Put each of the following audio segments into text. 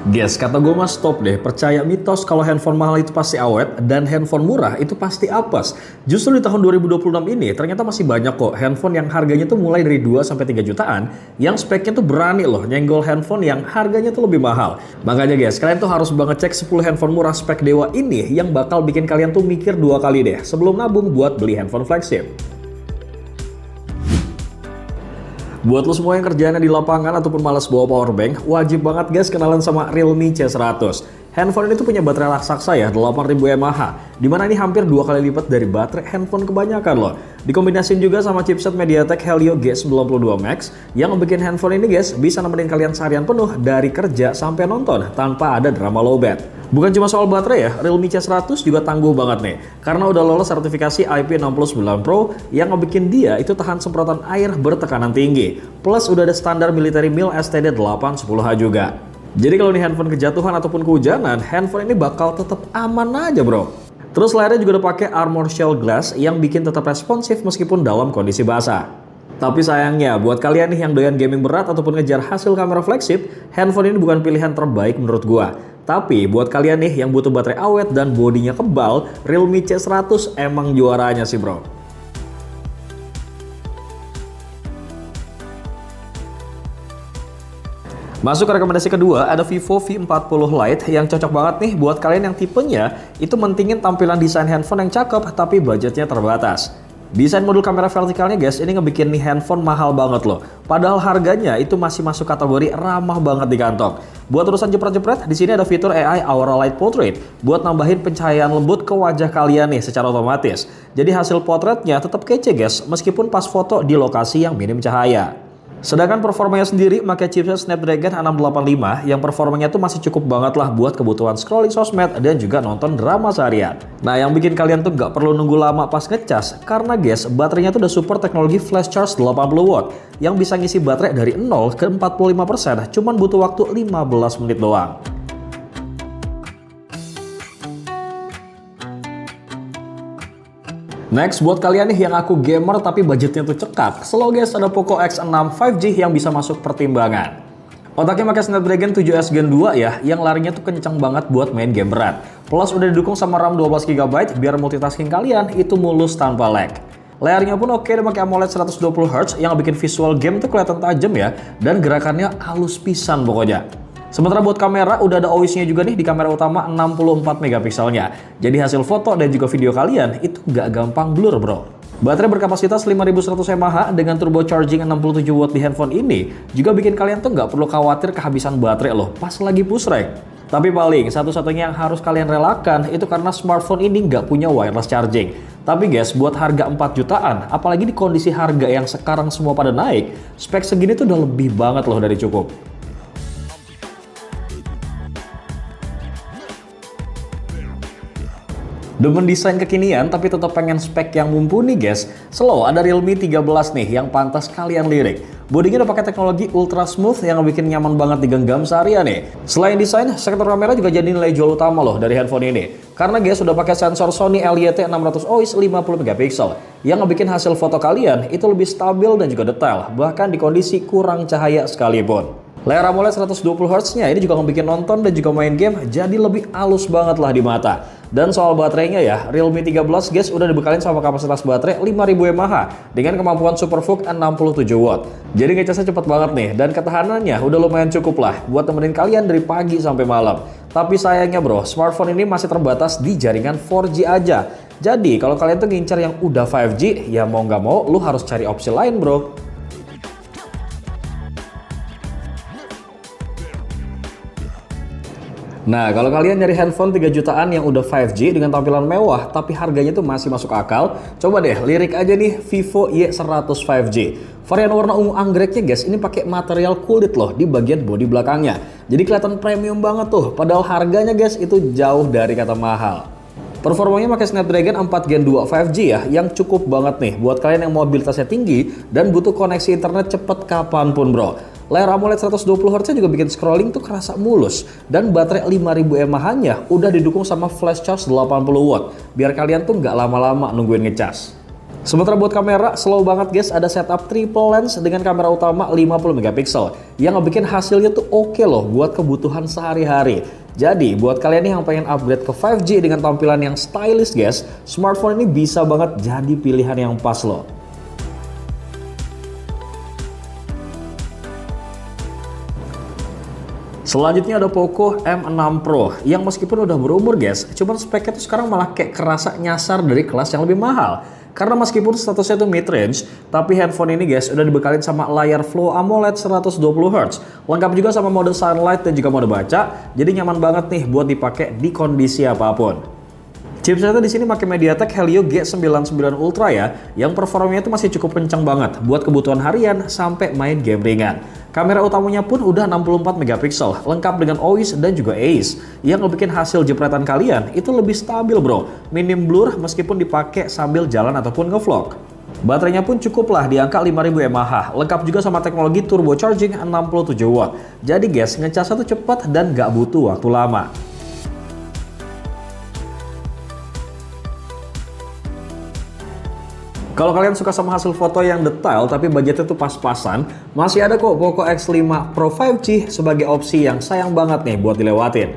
Guys, kata gue mah stop deh. Percaya mitos kalau handphone mahal itu pasti awet dan handphone murah itu pasti apes. Justru di tahun 2026 ini ternyata masih banyak kok handphone yang harganya tuh mulai dari 2 sampai 3 jutaan yang speknya tuh berani loh nyenggol handphone yang harganya tuh lebih mahal. Makanya guys, kalian tuh harus banget cek 10 handphone murah spek dewa ini yang bakal bikin kalian tuh mikir 2 kali deh sebelum nabung buat beli handphone flagship. Buat lo semua yang kerjanya di lapangan ataupun malas bawa powerbank, wajib banget guys kenalan sama Realme C100. Handphone ini tuh punya baterai raksasa ya, 8000 mAh, dimana ini hampir 2 kali lipat dari baterai handphone kebanyakan loh. Dikombinasiin juga sama chipset MediaTek Helio G92 Max yang bikin handphone ini guys bisa nemenin kalian seharian penuh dari kerja sampai nonton tanpa ada drama lowbat. Bukan cuma soal baterai ya, Realme C100 juga tangguh banget nih karena udah lolos sertifikasi IP69 Pro yang ngebikin dia itu tahan semprotan air bertekanan tinggi. Plus udah ada standar military mil STD 810H juga. Jadi kalau nih handphone kejatuhan ataupun kehujanan, handphone ini bakal tetap aman aja bro. Terus layarnya juga udah pakai Armor Shell Glass yang bikin tetap responsif meskipun dalam kondisi basah. Tapi sayangnya, buat kalian nih yang doyan gaming berat ataupun ngejar hasil kamera flagship, handphone ini bukan pilihan terbaik menurut gua. Tapi buat kalian nih yang butuh baterai awet dan bodinya kebal, Realme C100 emang juaranya sih bro. Masuk ke rekomendasi kedua, ada Vivo V40 Lite yang cocok banget nih buat kalian yang tipenya itu mentingin tampilan desain handphone yang cakep tapi budgetnya terbatas. Desain modul kamera vertikalnya guys, ini ngebikin nih handphone mahal banget loh. Padahal harganya itu masih masuk kategori ramah banget di kantong. Buat urusan jepret-jepret, di sini ada fitur AI Aura Light Portrait buat nambahin pencahayaan lembut ke wajah kalian nih secara otomatis. Jadi hasil potretnya tetap kece guys, meskipun pas foto di lokasi yang minim cahaya. Sedangkan performanya sendiri pakai chipset Snapdragon 685 yang performanya tuh masih cukup banget lah buat kebutuhan scrolling sosmed dan juga nonton drama seharian. Nah yang bikin kalian tuh gak perlu nunggu lama pas ngecas karena guys baterainya tuh udah support teknologi flash charge 80W yang bisa ngisi baterai dari 0 ke 45% cuman butuh waktu 15 menit doang. Next, buat kalian nih yang aku gamer tapi budgetnya tuh cekak, slow guys ada Poco X6 5G yang bisa masuk pertimbangan. Otaknya pakai Snapdragon 7S Gen 2 ya, yang larinya tuh kencang banget buat main game berat. Plus udah didukung sama RAM 12GB biar multitasking kalian itu mulus tanpa lag. Layarnya pun oke, dia pakai AMOLED 120Hz yang bikin visual game tuh kelihatan tajam ya, dan gerakannya halus pisan pokoknya. Sementara buat kamera, udah ada OIS-nya juga nih di kamera utama 64 megapikselnya. Jadi hasil foto dan juga video kalian itu nggak gampang blur bro. Baterai berkapasitas 5100 mAh dengan turbo charging 67 watt di handphone ini juga bikin kalian tuh nggak perlu khawatir kehabisan baterai loh pas lagi push rek. Tapi paling satu-satunya yang harus kalian relakan itu karena smartphone ini nggak punya wireless charging. Tapi guys, buat harga 4 jutaan, apalagi di kondisi harga yang sekarang semua pada naik, spek segini tuh udah lebih banget loh dari cukup. Demen desain kekinian tapi tetap pengen spek yang mumpuni guys. Slow ada Realme 13 nih yang pantas kalian lirik. Bodinya udah pakai teknologi ultra smooth yang bikin nyaman banget digenggam seharian nih. Selain desain, sektor kamera juga jadi nilai jual utama loh dari handphone ini. Karena guys sudah pakai sensor Sony LYT600 OIS 50 megapiksel yang ngebikin hasil foto kalian itu lebih stabil dan juga detail, bahkan di kondisi kurang cahaya sekalipun. Layar AMOLED 120Hz-nya ini juga ngebikin nonton dan juga main game jadi lebih halus banget lah di mata. Dan soal baterainya ya, Realme 13 guys udah dibekalin sama kapasitas baterai 5000 mAh dengan kemampuan SuperVOOC 67W. Jadi ngecasnya cepet banget nih dan ketahanannya udah lumayan cukup lah buat temenin kalian dari pagi sampai malam. Tapi sayangnya bro, smartphone ini masih terbatas di jaringan 4G aja. Jadi kalau kalian tuh ngincar yang udah 5G, ya mau nggak mau lu harus cari opsi lain bro. Nah, kalau kalian nyari handphone 3 jutaan yang udah 5G dengan tampilan mewah tapi harganya tuh masih masuk akal, coba deh lirik aja nih Vivo Y100 5G. Varian warna ungu anggreknya guys, ini pakai material kulit loh di bagian bodi belakangnya. Jadi kelihatan premium banget tuh, padahal harganya guys itu jauh dari kata mahal. Performanya pakai Snapdragon 4 Gen 2 5G ya, yang cukup banget nih buat kalian yang mobilitasnya tinggi dan butuh koneksi internet cepet kapanpun bro. Layar AMOLED 120Hz juga bikin scrolling tuh kerasa mulus dan baterai 5000 mAh-nya udah didukung sama flash charge 80W biar kalian tuh nggak lama-lama nungguin ngecas. Sementara buat kamera, slow banget guys, ada setup triple lens dengan kamera utama 50 megapiksel yang ngebikin hasilnya tuh oke loh buat kebutuhan sehari-hari. Jadi buat kalian nih yang pengen upgrade ke 5G dengan tampilan yang stylish guys, smartphone ini bisa banget jadi pilihan yang pas loh. Selanjutnya ada Poco M6 Pro yang meskipun udah berumur guys, cuman speknya tuh sekarang malah kayak kerasa nyasar dari kelas yang lebih mahal. Karena meskipun statusnya itu mid-range, tapi handphone ini guys udah dibekalin sama layar Flow AMOLED 120Hz. Lengkap juga sama mode sunlight dan juga mode baca, jadi nyaman banget nih buat dipakai di kondisi apapun. Chipsetnya di sini pakai MediaTek Helio G99 Ultra ya, yang performanya itu masih cukup kencang banget buat kebutuhan harian sampai main game ringan. Kamera utamanya pun udah 64 megapiksel, lengkap dengan OIS dan juga ACE, yang ngebikin hasil jepretan kalian itu lebih stabil bro, minim blur meskipun dipakai sambil jalan ataupun ngevlog. Baterainya pun cukup lah di angka 5000 mAh, lengkap juga sama teknologi turbo charging 67 watt. Jadi guys, ngecasnya tuh cepat dan gak butuh waktu lama. Kalau kalian suka sama hasil foto yang detail tapi budgetnya tuh pas-pasan, masih ada kok Poco X5 Pro 5G sebagai opsi yang sayang banget nih buat dilewatin.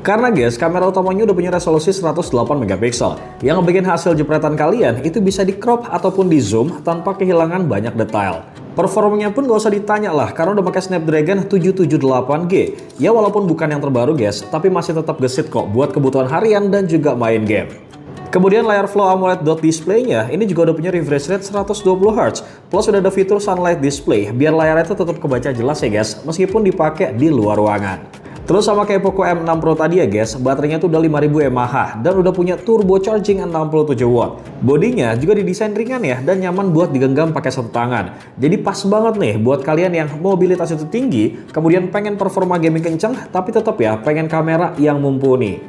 Karena guys, kamera utamanya udah punya resolusi 108 megapiksel yang ngebikin hasil jepretan kalian itu bisa di crop ataupun di zoom tanpa kehilangan banyak detail. Performanya pun gak usah ditanya lah karena udah pakai Snapdragon 778G. Ya walaupun bukan yang terbaru guys, tapi masih tetap gesit kok buat kebutuhan harian dan juga main game. Kemudian layar Flow AMOLED dot display-nya ini juga udah punya refresh rate 120Hz, plus udah ada fitur sunlight display biar layarnya itu tetap kebaca jelas ya guys, meskipun dipakai di luar ruangan. Terus sama kayak Poco M6 Pro tadi ya guys, baterainya tuh udah 5000 mAh dan udah punya turbo charging 67 watt. Bodinya juga didesain ringan ya dan nyaman buat digenggam pakai satu tangan. Jadi pas banget nih buat kalian yang mobilitas itu tinggi, kemudian pengen performa gaming kenceng tapi tetap ya pengen kamera yang mumpuni.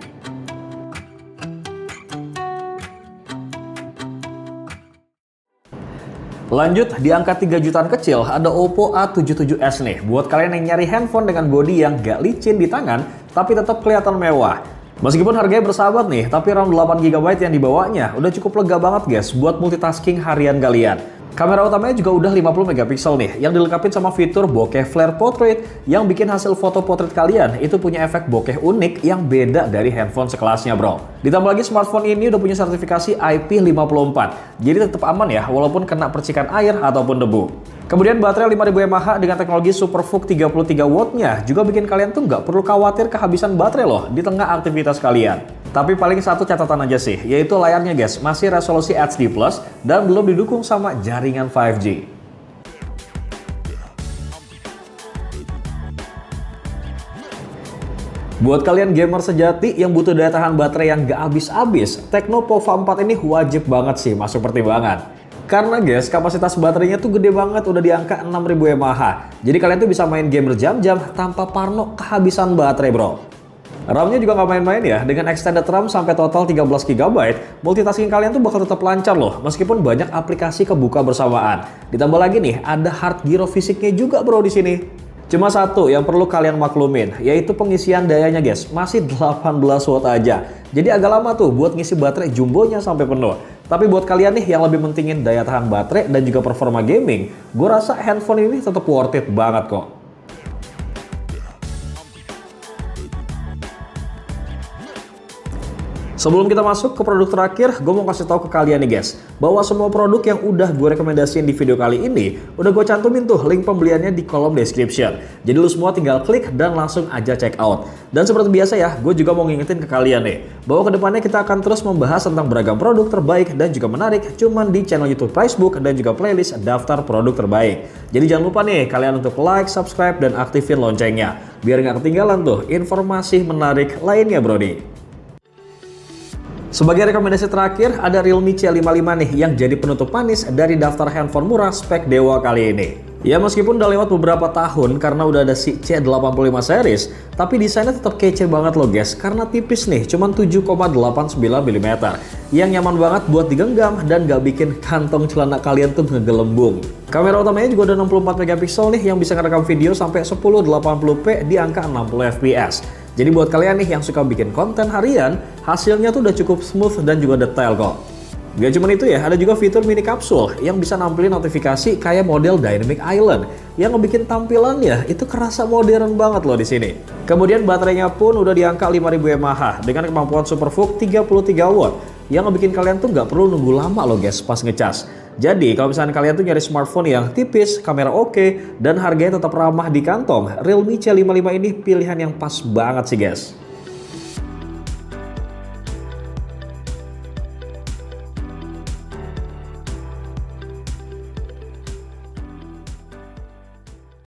Lanjut, di angka 3 jutaan kecil ada Oppo A77s nih. Buat kalian yang nyari handphone dengan bodi yang gak licin di tangan, tapi tetap kelihatan mewah. Meskipun harganya bersahabat nih, tapi RAM 8GB yang dibawanya udah cukup lega banget guys buat multitasking harian kalian. Kamera utamanya juga udah 50 megapiksel nih, yang dilengkapi sama fitur bokeh flare portrait yang bikin hasil foto potret kalian itu punya efek bokeh unik yang beda dari handphone sekelasnya bro. Ditambah lagi smartphone ini udah punya sertifikasi IP54, jadi tetap aman ya walaupun kena percikan air ataupun debu. Kemudian baterai 5000 mAh dengan teknologi SuperVOOC 33 wattnya juga bikin kalian tuh nggak perlu khawatir kehabisan baterai loh di tengah aktivitas kalian. Tapi paling satu catatan aja sih, yaitu layarnya guys masih resolusi HD+ dan belum didukung sama jaringan 5G. Buat kalian gamer sejati yang butuh daya tahan baterai yang gak habis-habis, Tecno Pova 4 ini wajib banget sih masuk pertimbangan. Karena guys, kapasitas baterainya tuh gede banget, udah di angka 6000 mAh. Jadi kalian tuh bisa main game berjam-jam tanpa parno kehabisan baterai bro. RAM-nya juga nggak main-main ya, dengan extended RAM sampai total 13GB, multitasking kalian tuh bakal tetap lancar loh, meskipun banyak aplikasi kebuka bersamaan. Ditambah lagi nih, ada hard gyro fisiknya juga bro di sini. Cuma satu yang perlu kalian maklumin, yaitu pengisian dayanya guys, masih 18 watt aja. Jadi agak lama tuh buat ngisi baterai jumbonya sampai penuh. Tapi buat kalian nih yang lebih mentingin daya tahan baterai dan juga performa gaming, gue rasa handphone ini tetap worth it banget kok. Sebelum kita masuk ke produk terakhir, gue mau kasih tahu ke kalian nih guys, bahwa semua produk yang udah gue rekomendasiin di video kali ini, udah gue cantumin tuh link pembeliannya di kolom description. Jadi lu semua tinggal klik dan langsung aja check out. Dan seperti biasa ya, gue juga mau ngingetin ke kalian nih, bahwa kedepannya kita akan terus membahas tentang beragam produk terbaik dan juga menarik cuman di channel YouTube Pricebook dan juga playlist daftar produk terbaik. Jadi jangan lupa nih kalian untuk like, subscribe, dan aktifin loncengnya, biar nggak ketinggalan tuh informasi menarik lainnya brody. Sebagai rekomendasi terakhir, ada Realme C55 nih yang jadi penutup manis dari daftar handphone murah spek dewa kali ini. Ya meskipun udah lewat beberapa tahun karena udah ada si C85 series, tapi desainnya tetap kece banget loh guys, karena tipis nih, cuman 7,89 mm, yang nyaman banget buat digenggam dan gak bikin kantong celana kalian tuh ngegelembung. Kamera utamanya juga ada 64 megapiksel nih yang bisa ngerekam video sampai 1080p di angka 60 fps. Jadi buat kalian nih yang suka bikin konten harian, hasilnya tuh udah cukup smooth dan juga detail kok. Gak cuma itu ya, ada juga fitur mini kapsul yang bisa nampilin notifikasi kayak model Dynamic Island yang ngebikin tampilannya itu kerasa modern banget loh di sini. Kemudian baterainya pun udah di angka 5000 mAh dengan kemampuan SuperVOOC 33 watt yang ngebikin kalian tuh nggak perlu nunggu lama loh guys pas ngecas. Jadi kalau misalnya kalian tuh nyari smartphone yang tipis, kamera oke, dan harganya tetap ramah di kantong, Realme C55 ini pilihan yang pas banget sih guys.